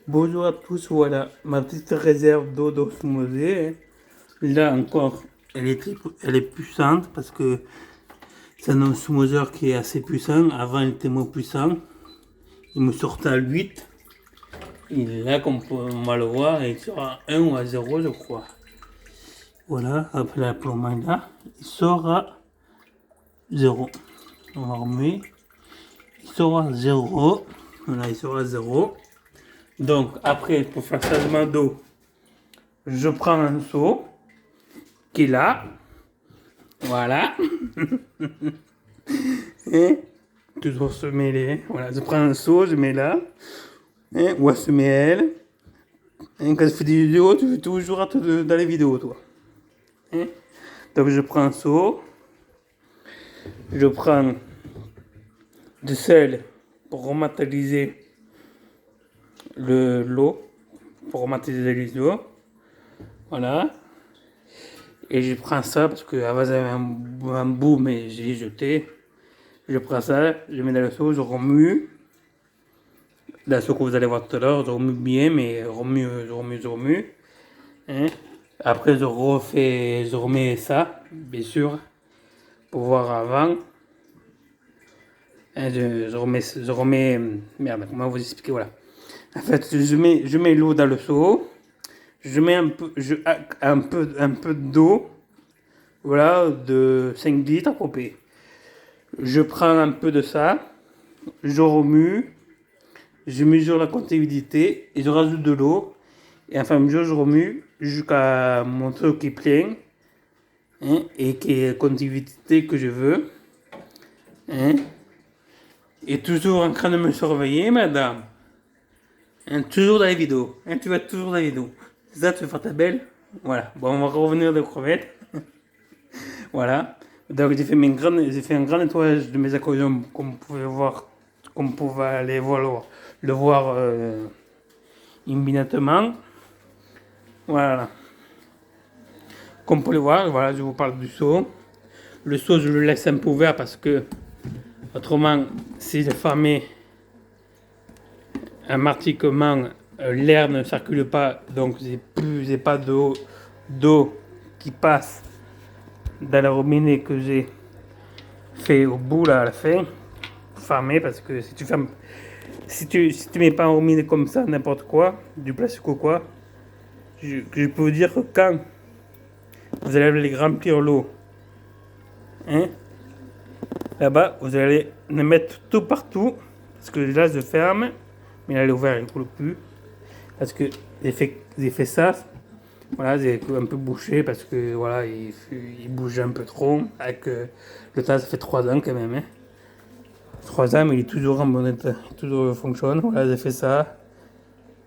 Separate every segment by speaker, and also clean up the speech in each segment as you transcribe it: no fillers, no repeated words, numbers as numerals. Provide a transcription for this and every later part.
Speaker 1: Bonjour à tous, voilà ma petite réserve d'eau d'osmosée, hein. Là encore, elle est puissante parce que c'est un osmoseur qui est assez puissant. Avant, il était moins puissant. Il me sortait à 8. Et là, comme on va le voir, il sort à 1 ou à 0, je crois. Voilà, après la plombe là, il sort à 0. On va remettre. Il sort à 0. Voilà, il sort à 0. Donc, après, pour faire changement d'eau, je prends un seau qui est là. Voilà. Et toujours se mêler. Voilà, je prends un seau, je mets là. Et ou à se mêler. Et quand je fais des vidéos, tu fais toujours dans les vidéos, toi. Et donc je prends un seau. Je prends du sel pour rematérialiser l'eau. Pour rematérialiser l'eau. Voilà. Et je prends ça parce que avant j'avais un bout, mais j'ai jeté. Je prends ça, je mets dans le seau, je remue. Dans ce que vous allez voir tout à l'heure, je remue bien, mais je remue. Hein. Après, je remets ça, bien sûr, pour voir avant. Hein, merde, comment vous expliquer, voilà. En fait, je mets l'eau dans le seau, je mets un peu d'eau, voilà, de 5 litres à peu près. Je prends un peu de ça, je remue, je mesure la quantité et je rajoute de l'eau. Et enfin, je remue jusqu'à mon truc qui est plein, hein, et qui est la quantité que je veux. Hein. Et toujours en train de me surveiller, madame. Hein, toujours dans les vidéos. Hein, tu vas toujours dans les vidéos. C'est ça, tu veux faire ta belle. Voilà. Bon, on va revenir aux crevettes. Voilà. Donc, j'ai fait un grand nettoyage de mes aquariums, comme vous pouvez voir, comme vous pouvez aller voir le voir immédiatement. Voilà. Comme vous pouvez le voir, voilà, je vous parle du seau. Le seau, je le laisse un peu ouvert parce que, autrement, si je fermé hermétiquement, l'air ne circule pas, donc j'ai pas d'eau qui passe dans la robinet que j'ai fait au bout là à la fin. Fermé parce que si tu fermes, si tu mets pas un robinet comme ça, n'importe quoi, du plastique ou quoi, je peux vous dire que quand vous allez aller remplir l'eau, hein, là-bas, vous allez le mettre tout partout. Parce que là, je ferme. Mais là, elle est ouverte, il ne coule plus. Parce que j'ai fait ça. Voilà, j'ai un peu bouché parce que voilà, il bouge un peu trop. Avec le tas, ça fait 3 ans quand même. Hein. 3 ans, mais il est toujours en bon état. Il toujours fonctionne. Voilà, j'ai fait ça.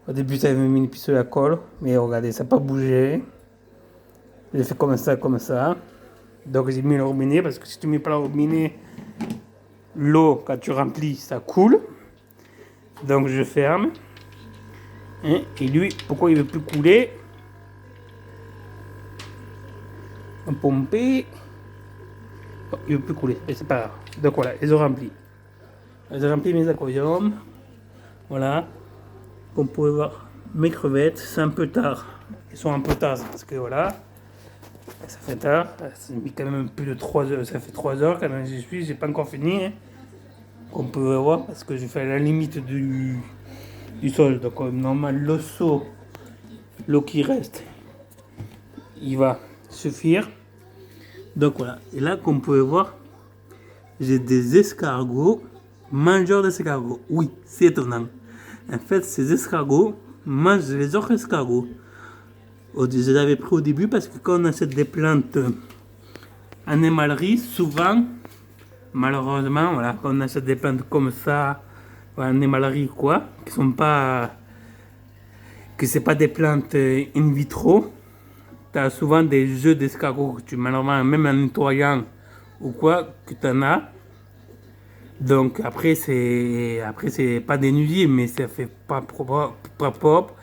Speaker 1: Au début, ça avait mis une piste à colle. Mais regardez, ça n'a pas bougé. J'ai fait comme ça, comme ça. Donc j'ai mis le robinet parce que si tu mets pas le robinet, l'eau, quand tu remplis, ça coule. Donc je ferme. Hein, et lui, pourquoi il ne veut plus couler? On pomper. Oh, il ne veut plus couler, mais c'est pas grave. Donc voilà, ils ont rempli. Ils ont rempli mes aquariums. Voilà. Comme vous pouvez voir, mes crevettes, c'est un peu tard. Ils sont un peu tard parce que voilà. Ça fait tard. Ça mis quand même plus de 3 heures. Ça fait 3 heures quand même j'y suis. J'ai pas encore fini. Hein. Comme vous pouvez voir, parce que j'ai fait la limite du sol. Donc normal, le seau, l'eau qui reste, il va suffire. Donc voilà. Et là, comme vous pouvez voir, j'ai des escargots, mangeurs d'escargots. Oui, c'est étonnant. En fait, ces escargots mangent les autres escargots. Je les avais pris au début parce que quand on achète des plantes en émalerie, souvent, malheureusement, voilà, quand on achète des plantes comme ça, en émalerie quoi, qui sont pas, que c'est pas des plantes in vitro, tu as souvent des œufs d'escargots que tu malheureusement, même en nettoyant ou quoi, que tu en as. Donc après c'est pas des nuisibles, mais ça fait pas propre,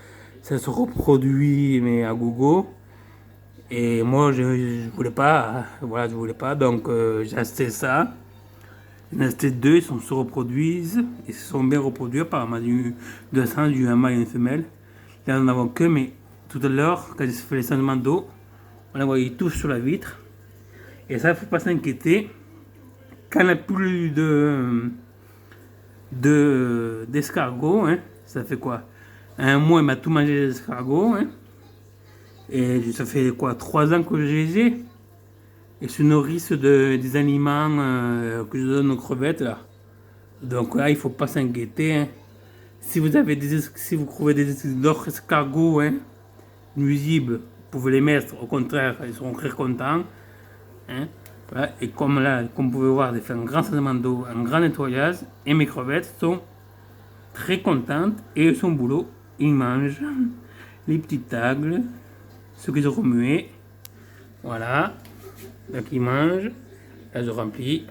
Speaker 1: ça se reproduit mais à gogo. Et moi je voulais pas, voilà je voulais pas, donc j'ai acheté ça. Il en restait deux, ils se reproduisent. Ils se sont bien reproduits, apparemment, de sang, du un mâle et une femelle. Là, nous n'en avons que, mais tout à l'heure, quand j'ai fait les changements d'eau, on a voyé tout sur la vitre. Et ça, il ne faut pas s'inquiéter. Quand on n'a plus d'escargots, hein, ça fait quoi? Un mois, il m'a tout mangé les escargots. Hein, et ça fait quoi? 3 ans que je les ai. Et se nourrissent des aliments que je donne aux crevettes là. Donc là, il ne faut pas s'inquiéter. Hein. Si vous trouvez d'autres escargots hein, nuisibles, vous pouvez les mettre. Au contraire, ils seront très contents. Hein. Voilà. Et comme là, comme vous pouvez voir, j'ai fait un grand changement d'eau, un grand nettoyage. Et mes crevettes sont très contentes. Et son boulot, ils mangent les petites algues, ce qu'ils ont remué. Voilà. Donc ils mangent. Là, je remplis.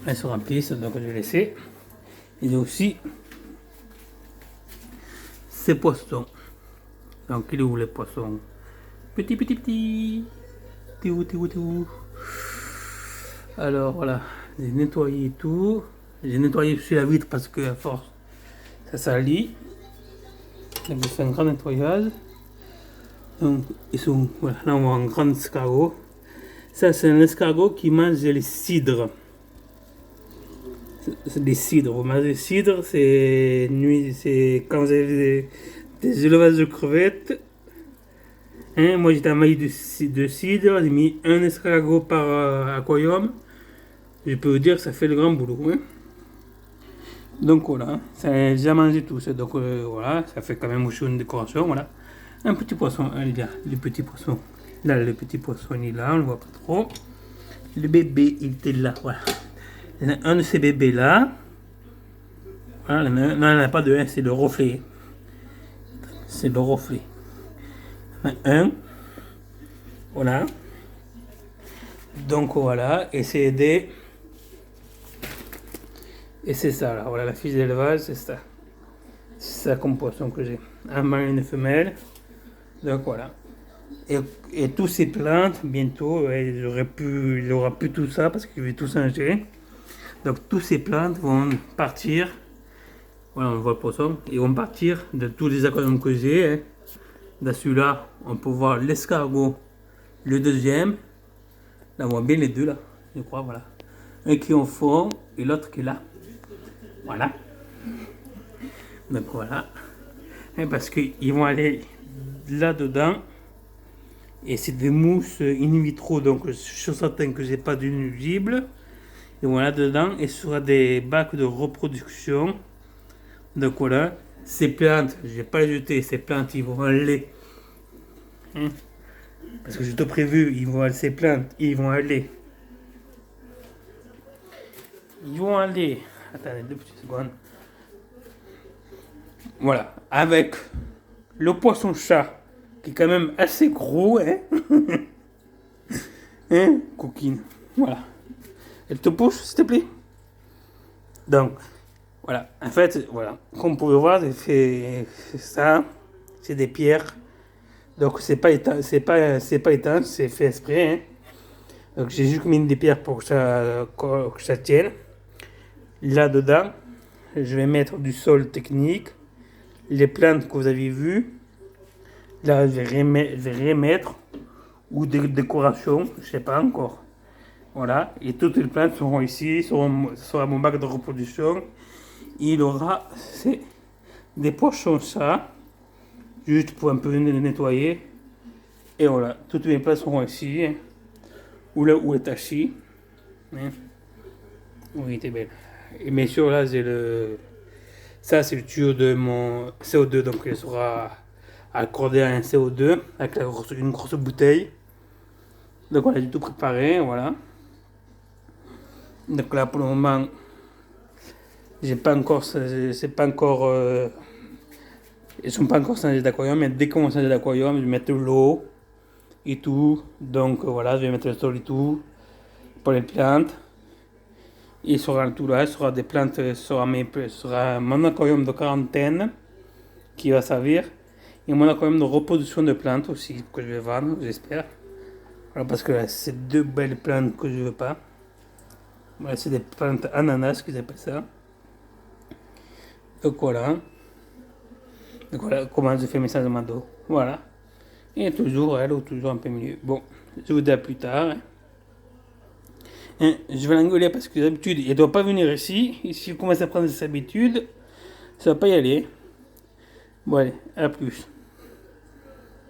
Speaker 1: Elles se remplissent, donc je vais laisser. Il y a aussi ces poissons. Donc il est où les poissons? Petit, petit, petit. T'es où, t'es où, t'es où? Alors voilà, j'ai nettoyé tout. J'ai nettoyé aussi la vitre parce que à force, ça salit. Donc j'ai fait un grand nettoyage. Donc ils sont, voilà, là on voit un grand escargot. Ça c'est un escargot qui mange les cidres. C'est des cidres. Vous mangez des cidres, c'est quand vous avez des élevages de crevettes. Hein, moi j'étais en maille de cidre, j'ai mis un escargot par aquarium. Je peux vous dire que ça fait le grand boulot. Hein. Donc voilà, ça j'ai déjà mangé tout ça. Donc voilà, ça fait quand même aussi une décoration. Voilà. Un petit poisson, allez bien, le petit poisson. Là, le petit poisson il est là, on le voit pas trop. Le bébé il était là, voilà. Il y en a un de ces bébés là. Voilà, non, il n'y en a pas de un, c'est le reflet. C'est le reflet. Il y en a un. Voilà. Donc voilà, et c'est des. Et c'est ça là, voilà la fiche d'élevage, c'est ça. C'est ça comme poisson que j'ai. Un mâle et une femelle. Donc voilà. Et tous ces plantes, bientôt, il aura plus tout ça parce qu'il va tout changer. Donc tous ces plantes vont partir. Voilà, on voit le poisson. Ils vont partir de tous les aquariums que j'ai. Hein. Dans celui-là, on peut voir l'escargot, le deuxième. Là, on voit bien les deux là, je crois, voilà. Un qui est au fond et l'autre qui est là. Voilà. Donc voilà. Et parce qu'ils vont aller là-dedans. Et c'est des mousses in vitro, donc je suis certain que j'ai pas de nuisibles. Et voilà, dedans, et ce sera des bacs de reproduction. Donc voilà, ces plantes, je vais pas les jeter, ces plantes, ils vont aller. Hein, parce que je t'ai prévu, ces plantes, ils vont aller. Ils vont aller. Attendez 2 petites secondes. Voilà, avec le poisson-chat, qui est quand même assez gros, hein. Hein, coquine. Voilà. Elle te pousse, s'il te plaît. Donc, voilà. En fait, voilà. Comme vous pouvez voir, j'ai fait ça. C'est des pierres. Donc, c'est pas étanche, c'est fait exprès. Hein. Donc, j'ai juste mis des pierres pour que ça tienne. Là-dedans, je vais mettre du sol technique. Les plantes que vous avez vues. Là, je vais remettre. Ou des décorations, je sais pas encore. Voilà, et toutes les plantes seront ici, sur mon bac de reproduction. Il aura des poissons ça, juste pour un peu nettoyer. Et voilà, toutes mes plantes seront ici, hein, ou là où est taché. Hein. Oui, t'es belle. Et bien sûr, là, ça, c'est le tuyau de mon CO2, donc il sera accordé à un CO2 avec une grosse bouteille. Donc voilà, j'ai tout préparé, voilà. Donc là, pour le moment, c'est pas encore, ils sont pas encore changés d'aquarium, mais dès qu'on va changer d'aquarium, je vais mettre l'eau et tout. Donc voilà, je vais mettre le sol et tout pour les plantes. Il sera tout là, il sera des plantes, sera mon aquarium de quarantaine qui va servir. Et mon aquarium de reproduction de plantes aussi, que je vais vendre, j'espère. Voilà, parce que là, c'est 2 belles plantes que je veux pas. Voilà, c'est des plantes ananas qu'ils appellent ça. Donc voilà. Donc voilà comment je fais mes changements d'eau. Voilà. Et toujours elle ou toujours un peu mieux. Bon, je vous dis à plus tard. Hein, je vais l'engueuler parce que d'habitude, il ne doit pas venir ici. Et s'il commence à prendre ses habitudes, ça va pas y aller. Bon allez, à plus.